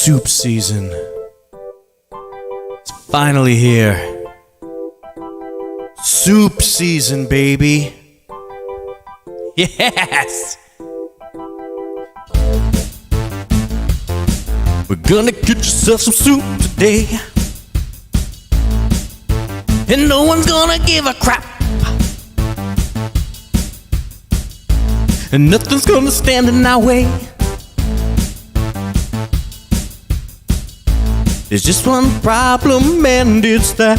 Soup season. It's finally here. Soup season, baby. Yes! We're gonna get yourself some soup today. And no one's gonna give a crap. And nothing's gonna stand in our way. There's just one problem, and it's that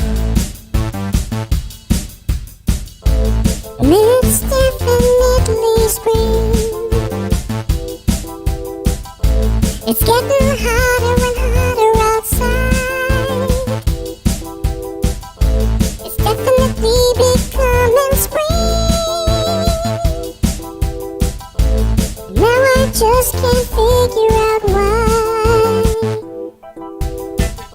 it's definitely spring. It's getting hotter and hotter outside. It's definitely becoming spring. Now I just can't figure out why.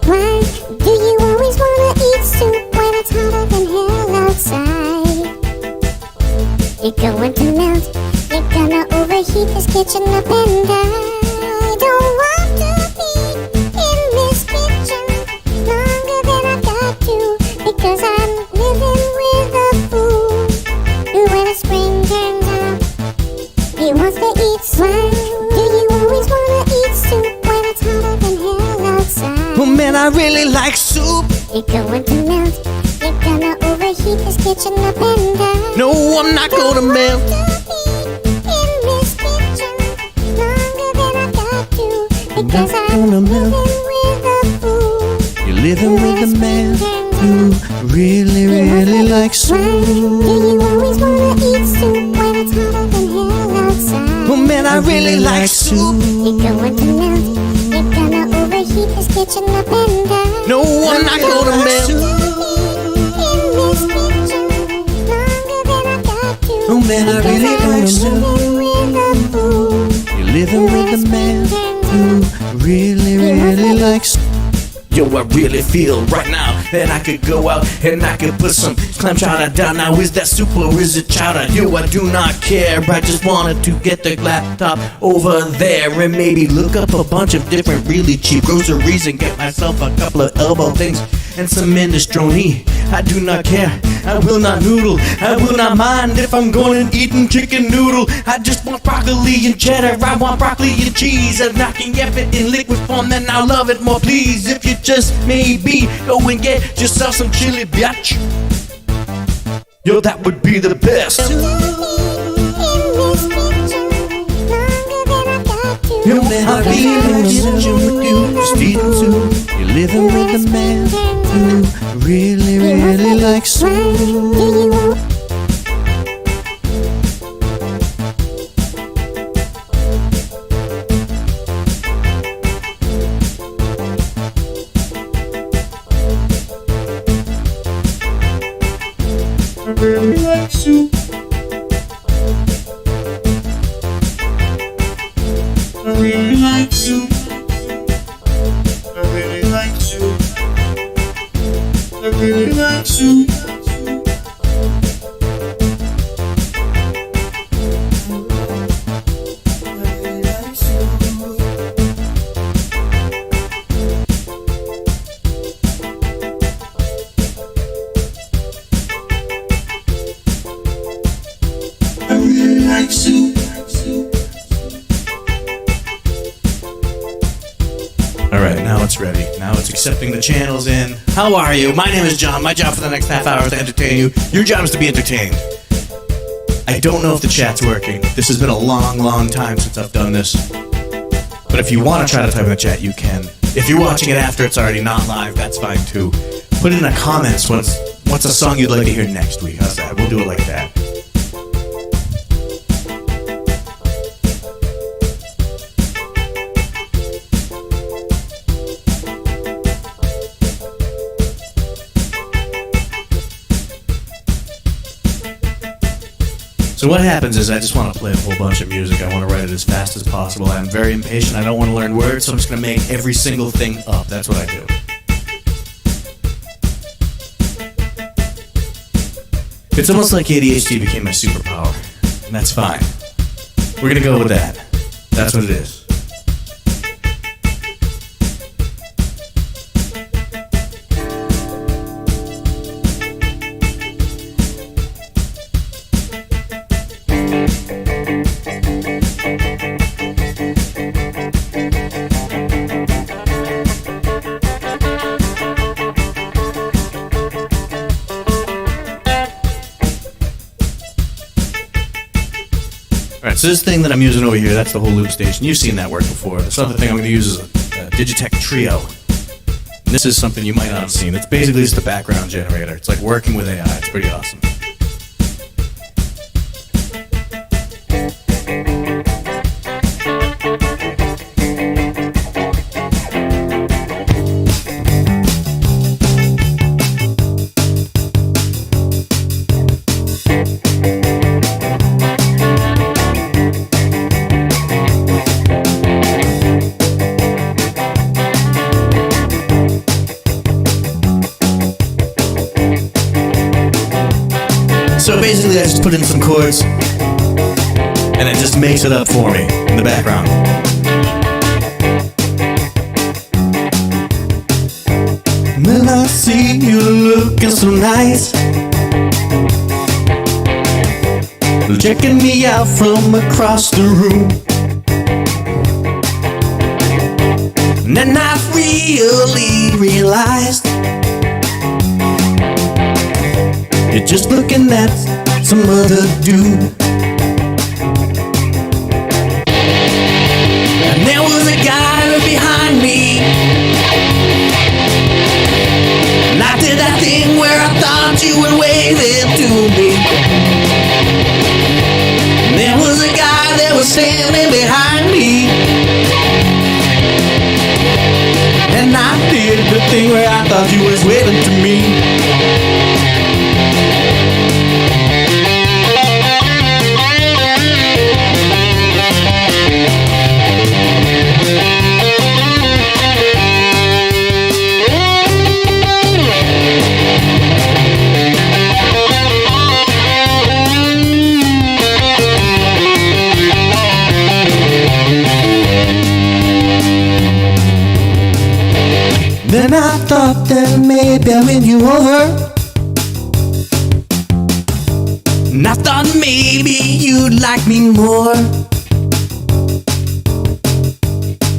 Why do you always wanna eat soup when it's hotter than hell outside? You're going to melt, you're gonna overheat this kitchen up, and I don't want to be in this kitchen longer than I've got to, because I'm living with a fool who, when spring turns out, he wants to eat soup. Do you always wanna eat soup when it's hotter than hell outside? oh man, I really like soup. You're going to melt, you're gonna overheat this kitchen up, and I No, I'm not gonna melt. Because I'm living with a fool. You're living with a man who really likes soup. Do you always wanna eat soup when it's hotter than hell outside? Oh man, I really like soup. You're going to melt, you're gonna overheat this kitchen up, and I No, I'm not gonna melt. Oh man, I really like soup. You're living with a man who really likes soup. Yo, I really feel right now that I could go out and I could put some clam chowder down. Now, is that soup or is it chowder? Yo, I do not care. I just wanted to get the laptop over there and maybe look up a bunch of different really cheap groceries and get myself a couple of elbow things and some minestrone. I do not care. I will not noodle. I will not mind if I'm going and eating chicken noodle. I just want broccoli and cheddar. I want broccoli and cheese. And I can get it in liquid form, then I'll love it more, please. If you just maybe go and get yourself some chili, biatch. Yo, that would be the best. Yo, man, I'll be in the kitchen with you, just eating soup. You're living with a man who really likes soup. I really like soup. I really like soup. I really like soup. I really like soup. Alright, now it's ready. Now it's accepting the channels in. How are you? My name is John. My job for the next half hour is to entertain you. Your job is to be entertained. I don't know if the chat's working. This has been a long time since I've done this. But if you want to try to type in the chat, you can. If you're watching it after it's already not live, that's fine too. Put in the comments what's a song you'd like to hear next week. How's that? We'll do it like that. So what happens is I just want to play a whole bunch of music. I want to write it as fast as possible. I'm very impatient. I don't want to learn words, so I'm just going to make every single thing up. That's what I do. It's almost like ADHD became my superpower, and that's fine. We're going to go with that. That's what it is. Alright, so this thing that I'm using over here, that's the whole loop station. You've seen that work before. This other thing I'm going to use is a Digitech Trio. And this is something you might not have seen. It's basically just a background generator. It's like working with AI. It's pretty awesome. So basically I just put in some chords and it just makes it up for me in the background. When I see you looking so nice, checking me out from across the room, and then I really realized you're just looking at some other dude. And there was a guy right behind me, and I did that thing where I thought you were waving to me. And there was a guy that was standing behind me, and I did the thing where I thought you was waving to me. Then I thought that maybe I'd win you over, and I thought maybe you'd like me more,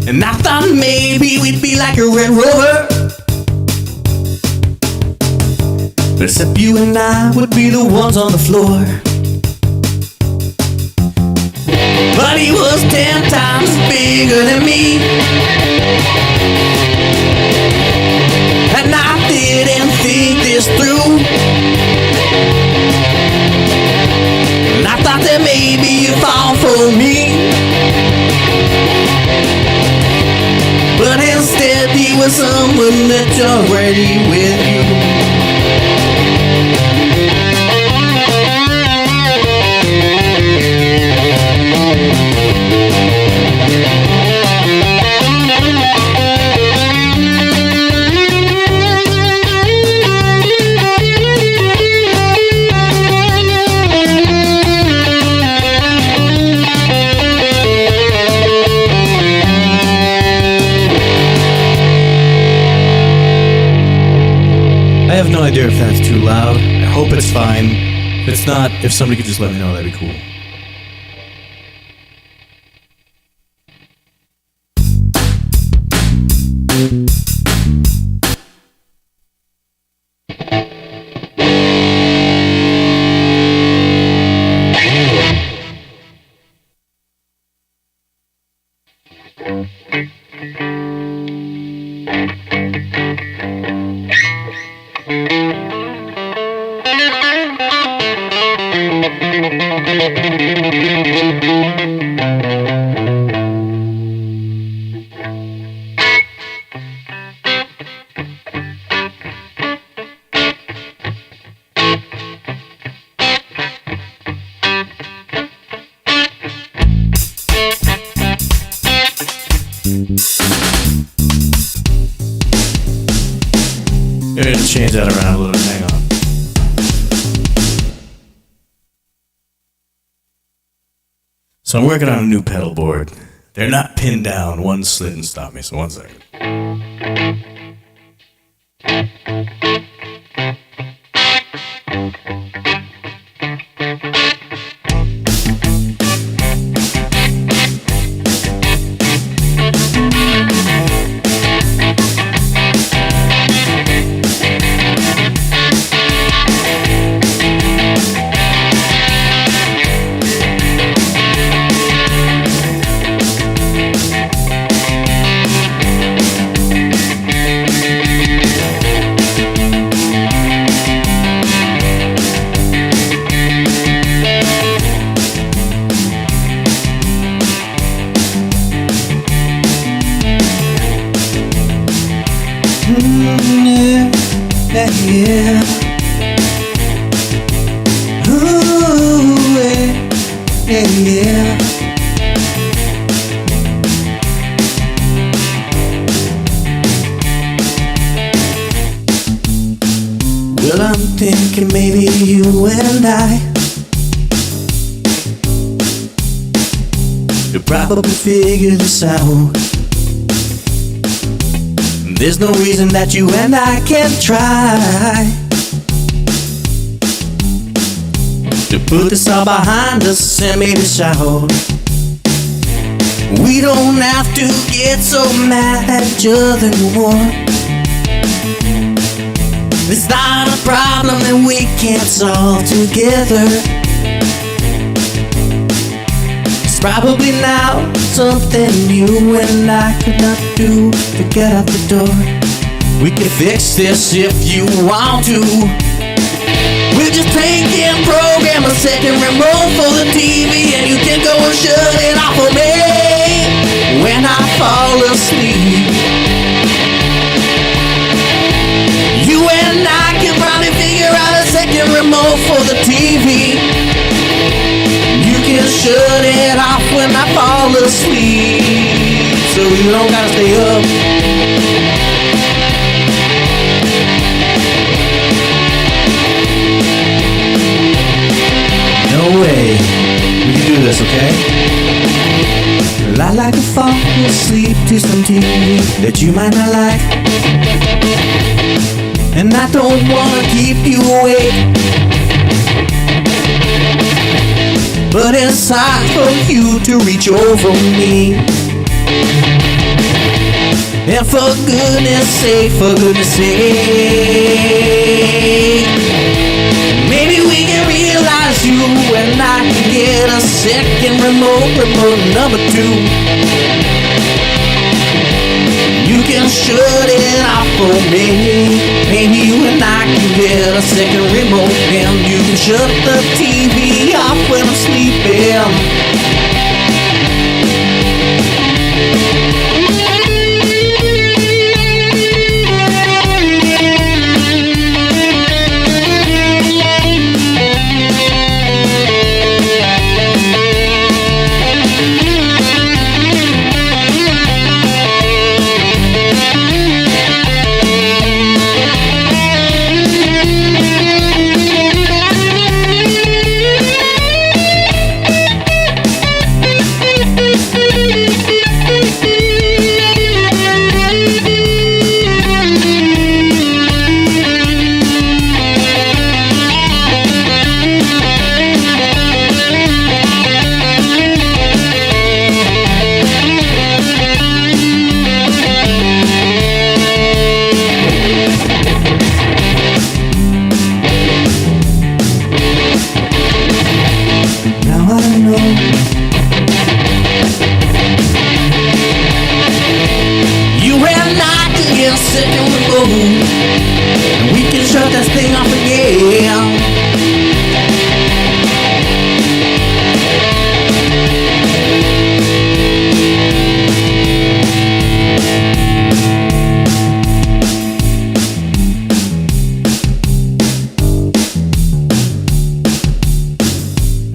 and I thought maybe we'd be like a Red Rover, except you and I would be the ones on the floor. But he was 10 times bigger than me, and I didn't think this through. And I thought that maybe you'd fall for me, but instead he was someone that's already with you. I have no idea if that's too loud. I hope it's fine. If it's not, if somebody could just let me know, that'd be cool. Maybe just change that around a little bit. Hang on. So I'm working on a new pedal board. They're not pinned down. One slid and stopped me, so 1 second. yeah. Ooh, yeah, yeah. Well, I'm thinking maybe you and I could probably figure this out. There's no reason that you and I can't try to put this all behind us and maybe shout. We don't have to get so mad at each other no more. It's not a problem that we can't solve together. It's probably now something you and I could not do to get out the door. We can fix this if you want to. We'll just take and program a second remote for the TV, and you can go and shut it off for me when I fall asleep. You and I can probably figure out a second remote for the TV. You can shut it off when I fall asleep, so you don't gotta stay up. No way, we can do this, okay? Well, I like to fall asleep to some TV that you might not like, and I don't wanna keep you awake, but it's hard for you to reach over me. And for goodness sake, maybe we can realize you and I can get a second remote number 2. You can shut it off for me. Maybe you and I can get a second remote, and you can shut the TV off when I'm sleeping.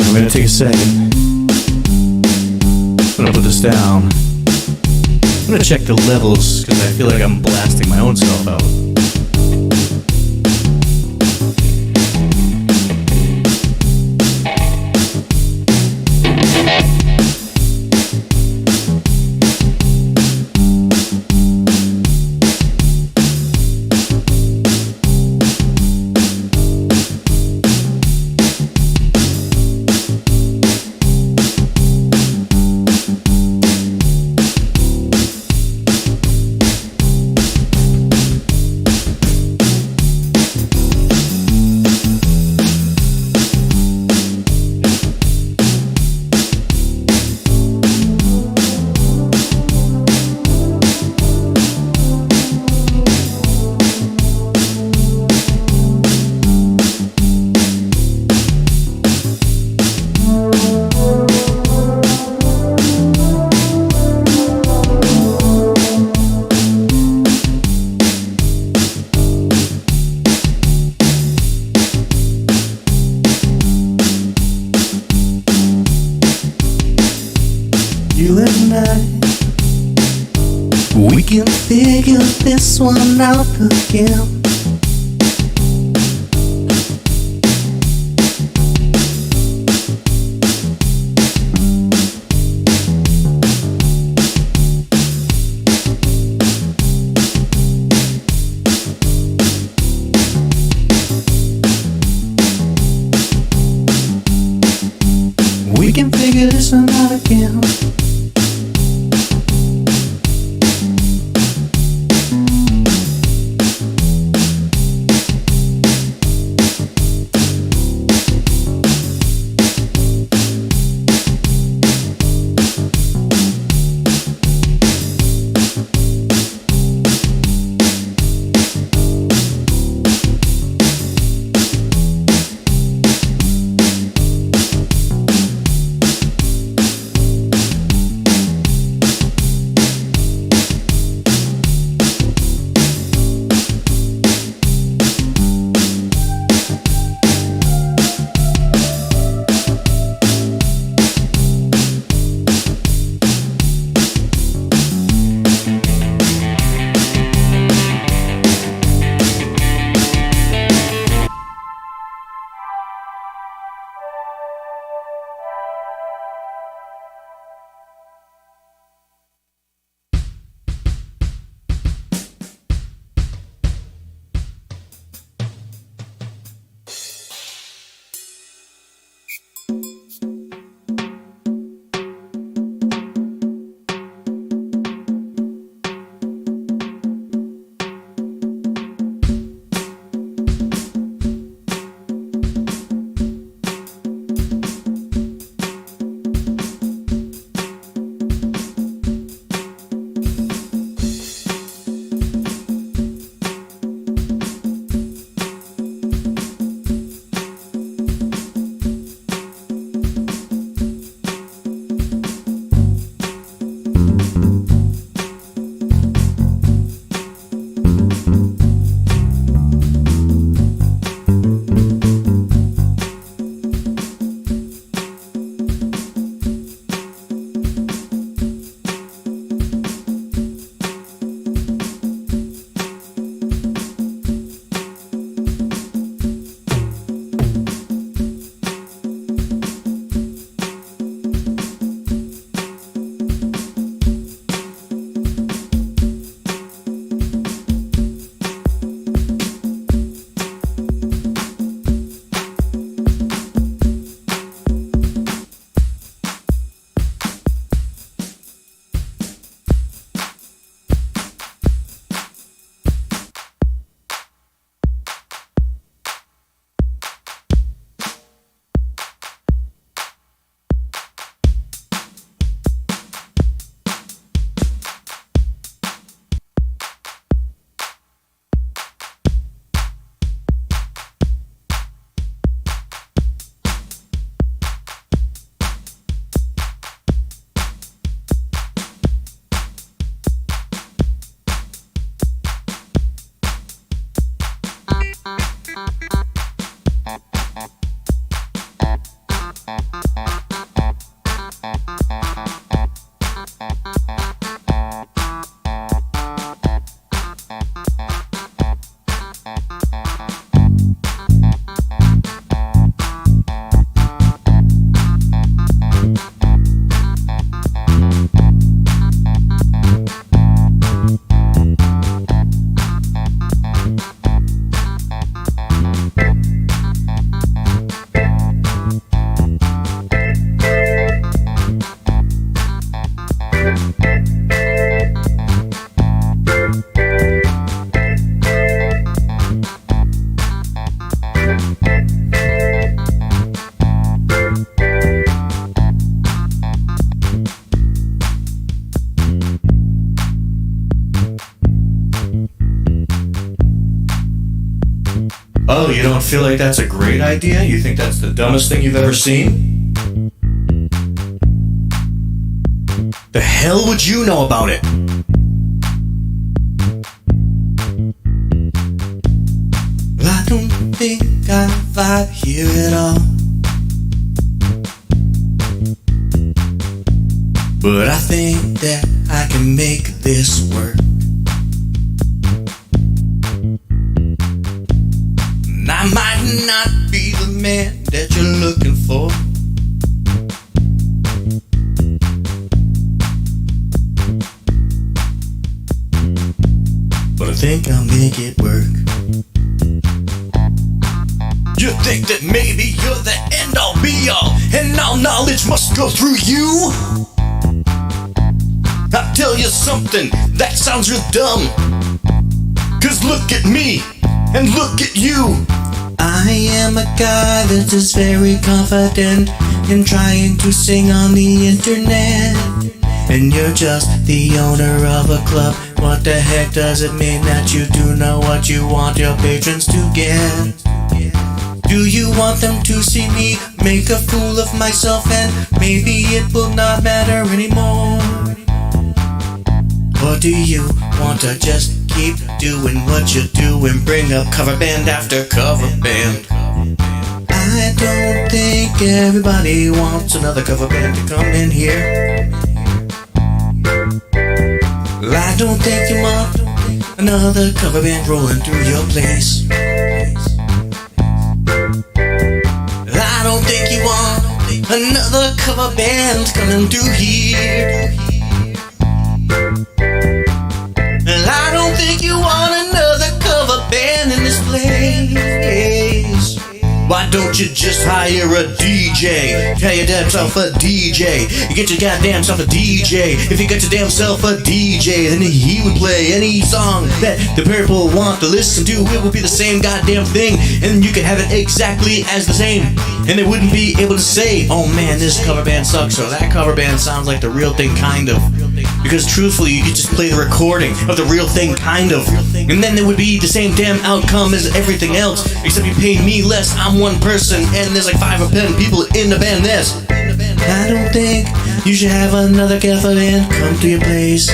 I'm gonna take a second. I'm gonna put this down. I'm gonna check the levels because I feel like I'm blasting my own self out. We can figure this one out again. We can figure this one out again. Oh, you don't feel like that's a great idea? You think that's the dumbest thing you've ever seen? The hell would you know about it? I don't think I vibe here at all, but I think that I can make this work. And I might not be the man that you're looking for, but I think I'll make it work. You think that maybe you're the end-all be-all, and all knowledge must go through you? I'll tell you something that sounds real dumb, 'cause look at me and look at you. I am a guy that is very confident in trying to sing on the internet, and you're just the owner of a club. What the heck does it mean that you do know what you want your patrons to get? Do you want them to see me make a fool of myself, and maybe it will not matter anymore? Or do you want to just keep doing what you do and bring up cover band after cover band? I don't think everybody wants another cover band to come in here. I don't think you want another cover band rolling through your place. I don't think you want another cover band coming through here. And I don't think you want another cover band in this place. Why don't you just hire a DJ? Tell your damn self a DJ. You get your goddamn self a DJ. If you got your damn self a DJ, then he would play any song that the people want to listen to. It would be the same goddamn thing, and you could have it exactly as the same, and they wouldn't be able to say, oh man, this cover band sucks, or that cover band sounds like the real thing, kind of. Because truthfully, you could just play the recording of the real thing, kind of, and then it would be the same damn outcome as everything else, except you pay me less. I'm one person, and there's like 5 or 10 people in the band. This, I don't think you should have another cover band come to your place.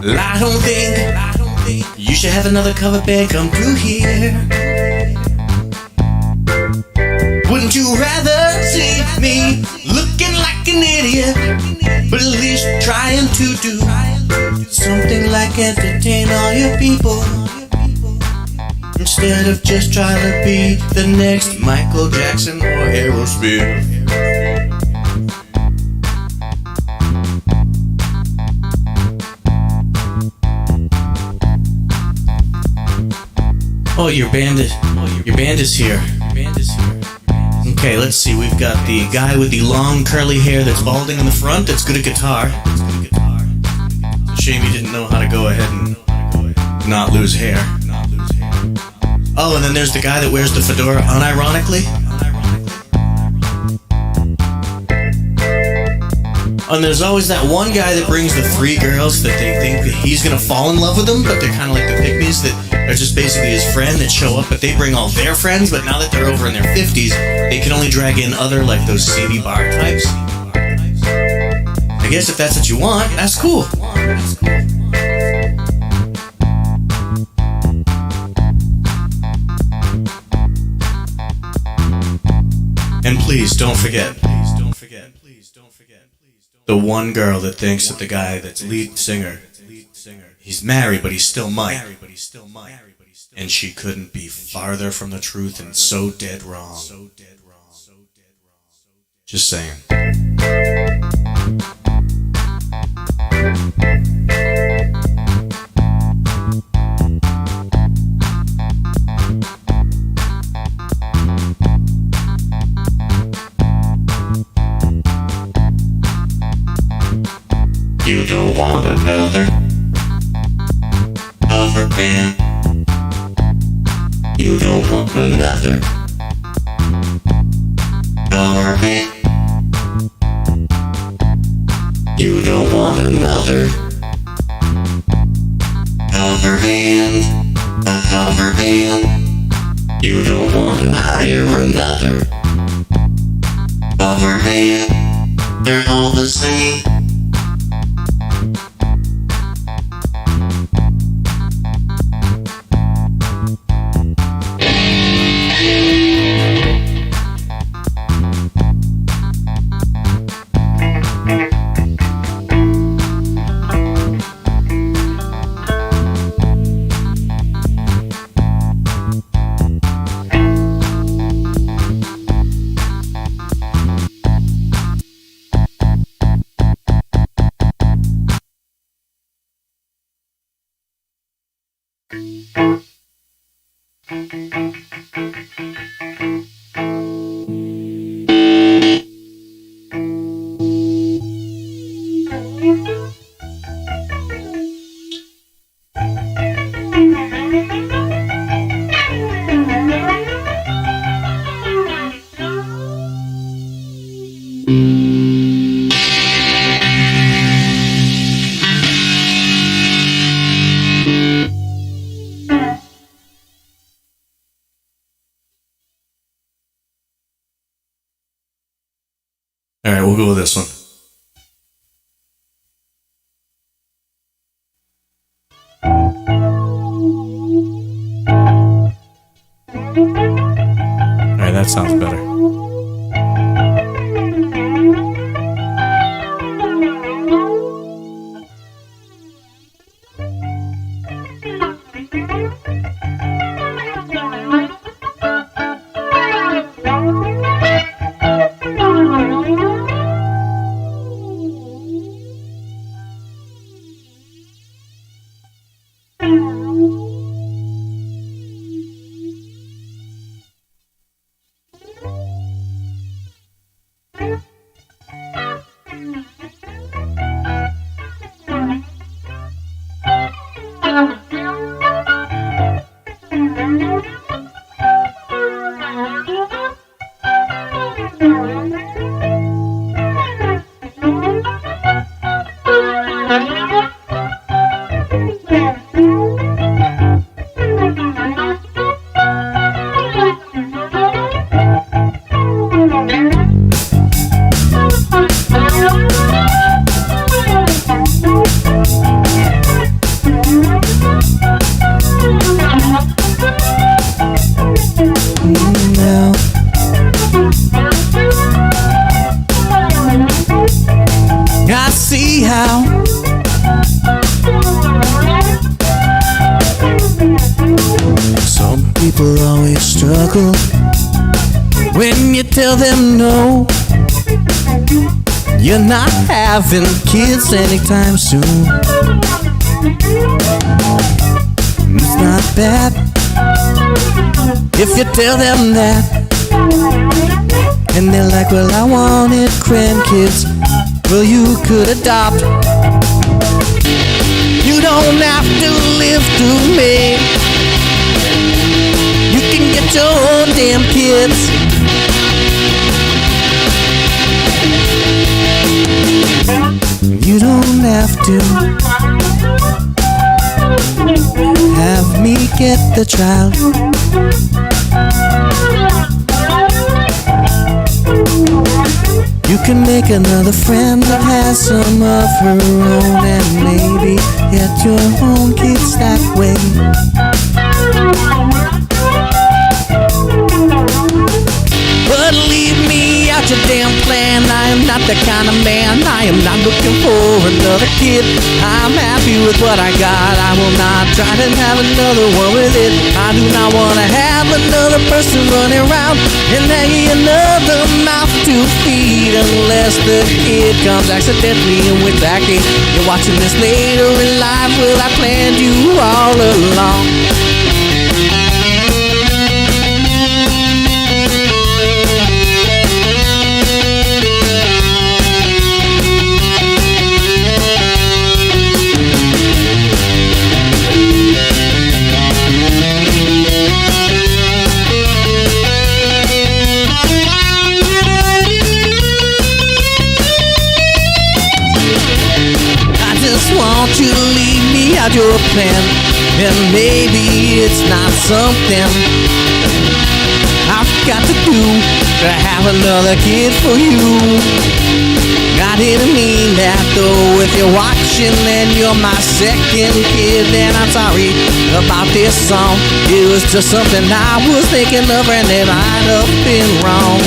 I don't think you should have another cover band come through here. Wouldn't you rather see me looking like an idiot, but at least trying to do something like entertain all your people, instead of just trying to be the next Michael Jackson or Aerosmith? Oh, your band is here. Okay, let's see. We've got the guy with the long curly hair that's balding in the front. That's good at guitar. It's a shame he didn't know how to go ahead and not lose hair. Oh, and then there's the guy that wears the fedora unironically. And there's always that one guy that brings the 3 girls that they think that he's gonna fall in love with them, but they're kind of like the pygmies that are just basically his friend that show up, but they bring all their friends, but now that they're over in their 50s, they can only drag in other, like those seedy bar types. I guess if that's what you want, that's cool. And please don't forget the one girl that thinks that the guy that's lead singer, he's married but he's still Mike, and she couldn't be farther from the truth and so dead wrong. Just saying. You don't want another cover band. You don't want another cover band. You don't want another cover band. A cover band. You don't want to hire another cover band. They're all the same. All right, we'll go with this one. All right, that sounds better. I see how some people always struggle when you tell them no. You're not having kids anytime soon. It's not bad if you tell them that, and they're like, well, I wanted grandkids. Well, you could adopt. You don't have to live through me. You can get your own damn kids. You don't have to have me get the child. You can make another friend that has some of her own, and maybe get your own kids that way. But leave me out your damn plan. I am not the kind of man. I am not looking for another kid. I'm happy with what I got. I will not try to have another one with it. I do not want to have another person running around and hanging another mouth to feed, unless the kid comes accidentally and we're back in. You're watching this later in life. Well, I planned you all along. Want you to leave me out your plan, and maybe it's not something I've got to do to have another kid for you. I didn't mean that though. If you're watching and you're my second kid, then I'm sorry about this song. It was just something I was thinking of, and it might have been wrong.